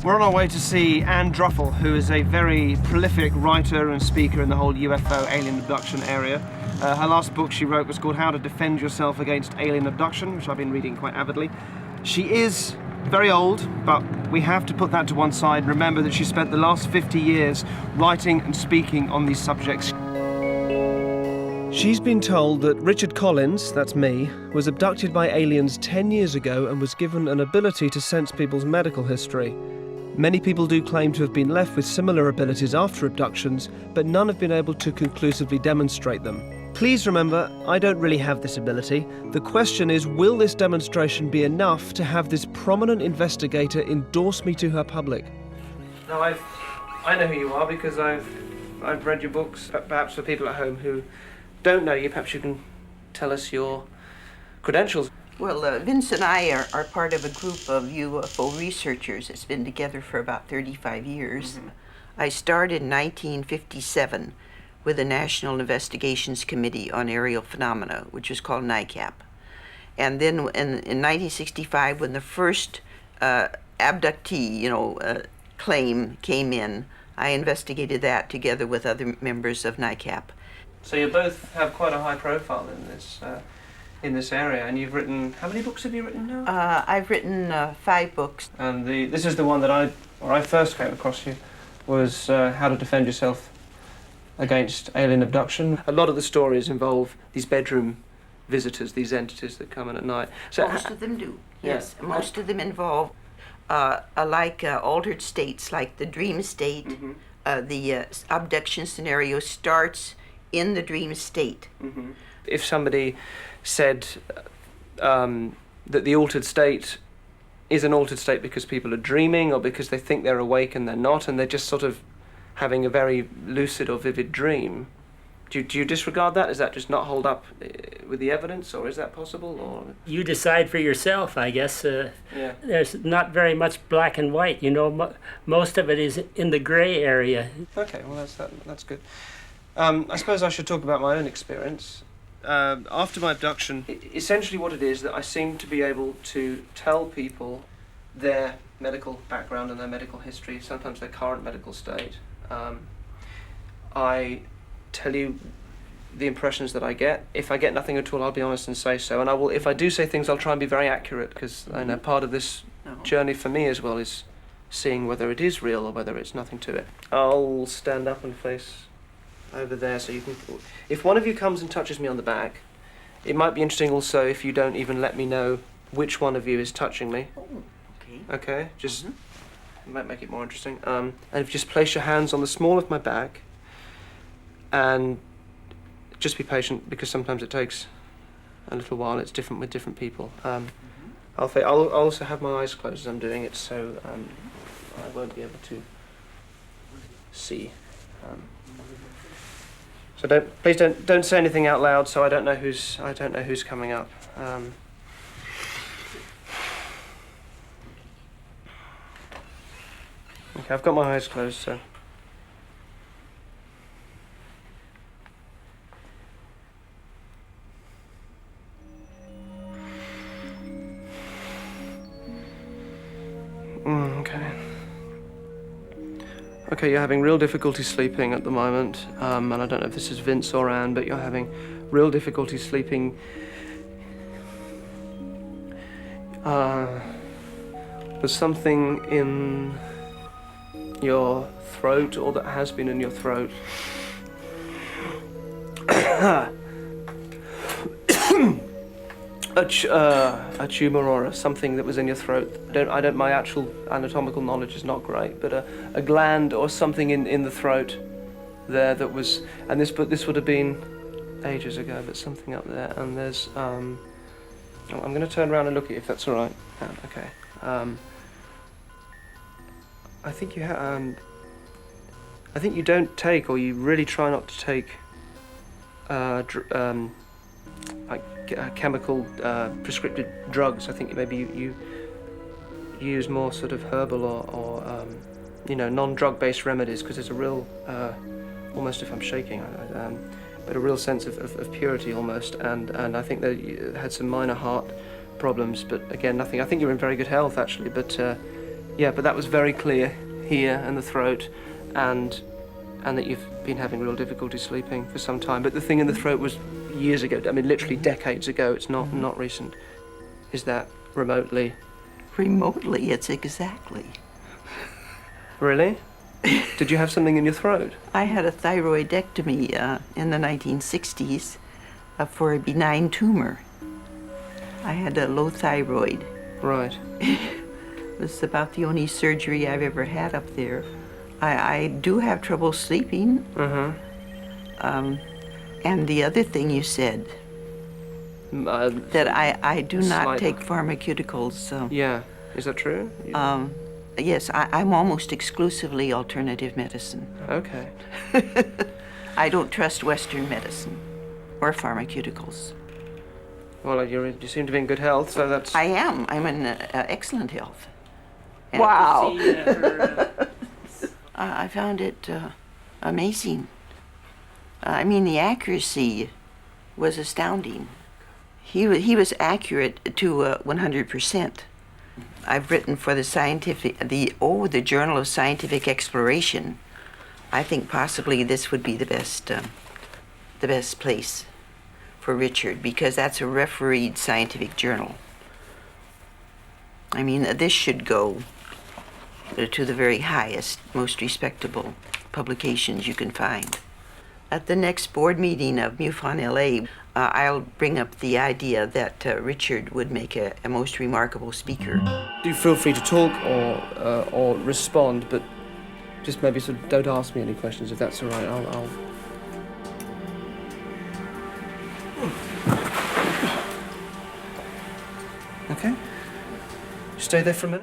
We're on our way to see Anne Druffel, who is a very prolific writer and speaker in the whole UFO alien abduction area. Her last book she wrote was called How to Defend Yourself Against Alien Abduction, which I've been reading quite avidly. She is very old, but we have to put that to one side. Remember that she spent the last 50 years writing and speaking on these subjects. She's been told that Richard Collins, that's me, was abducted by aliens 10 years ago and was given an ability to sense people's medical history. Many people do claim to have been left with similar abilities after abductions, but none have been able to conclusively demonstrate them. Please remember, I don't really have this ability. The question is, will this demonstration be enough to have this prominent investigator endorse me to her public? Now, I know who you are because I've read your books. Perhaps for people at home who don't know you, perhaps you can tell us your credentials. Well, Vince and I are part of a group of UFO researchers that's been together for about 35 years. Mm-hmm. I started in 1957 with the National Investigations Committee on Aerial Phenomena, which was called NICAP. And then in 1965, when the first abductee, claim came in, I investigated that together with other members of NICAP. So you both have quite a high profile in this area, and you've written, how many books have you written now? I've written 5 books. And this is the one that I first came across you, was How to Defend Yourself Against Alien Abduction. A lot of the stories involve these bedroom visitors, these entities that come in at night. So most of them do, yes. Yeah. Most of them involve altered states, like the dream state. Mm-hmm. The abduction scenario starts in the dream state. Mm-hmm. If somebody said that the altered state is an altered state because people are dreaming or because they think they're awake and they're not, and they're just sort of having a very lucid or vivid dream, do you disregard that? Does that just not hold up with the evidence, or is that possible? Or you decide for yourself, I guess. Yeah. There's not very much black and white, most of it is in the gray area. Okay, well that's good. I suppose I should talk about my own experience. After my abduction, essentially what it is that I seem to be able to tell people their medical background and their medical history, sometimes their current medical state. I tell you the impressions that I get. If I get nothing at all, I'll be honest and say so. And I will, if I do say things, I'll try and be very accurate, because I know part of this journey for me as well is seeing whether it is real or whether it's nothing to it. I'll stand up and face over there, so you can, if one of you comes and touches me on the back, it might be interesting also if you don't even let me know which one of you is touching me. Oh, okay. Okay, just it might make it more interesting. And if you just place your hands on the small of my back, and just be patient, because sometimes it takes a little while. It's different with different people. I'll also have my eyes closed as I'm doing it, so I won't be able to see. So please don't say anything out loud, so I don't know who's coming up. Okay, I've got my eyes closed, so. Okay, you're having real difficulty sleeping at the moment, and I don't know if this is Vince or Anne, but you're having real difficulty sleeping. There's something in your throat, or that has been in your throat. A tumor or something that was in your throat. My actual anatomical knowledge is not great, but a gland or something in the throat there that was, and this would have been ages ago, but something up there, and there's, I'm going to turn around and look at you if that's all right. Okay. I think you I think you don't take, or you really try not to take, chemical prescriptive drugs. I think maybe you use more sort of herbal or non-drug-based remedies, because there's a real, almost, if I'm shaking, but a real sense of purity almost, and I think that you had some minor heart problems, but again, nothing. I think you're in very good health actually, but Yeah, but that was very clear here and the throat, and that you've been having real difficulty sleeping for some time. But the thing in the throat was years ago. I mean, literally decades ago. It's not recent. Is that remotely? Remotely, it's exactly. Really? Did you have something in your throat? I had a thyroidectomy in the 1960s for a benign tumor. I had a low thyroid. Right. It was about the only surgery I've ever had up there. I do have trouble sleeping. And the other thing you said, that I do not take pharmaceuticals. Yeah, is that true? Yes, I'm almost exclusively alternative medicine. Okay. I don't trust Western medicine or pharmaceuticals. Well, you seem to be in good health, so that's... I am. I'm in excellent health. And Wow. I found it amazing. I mean, the accuracy was astounding. He was accurate to 100%. I've written for the Journal of Scientific Exploration. I think possibly this would be the best place for Richard, because that's a refereed scientific journal. I mean, this should go to the very highest, most respectable publications you can find. At the next board meeting of MUFON LA, I'll bring up the idea that Richard would make a most remarkable speaker. Do feel free to talk or respond, but just maybe sort of don't ask me any questions if that's all right. I'll... Okay. Stay there for a minute.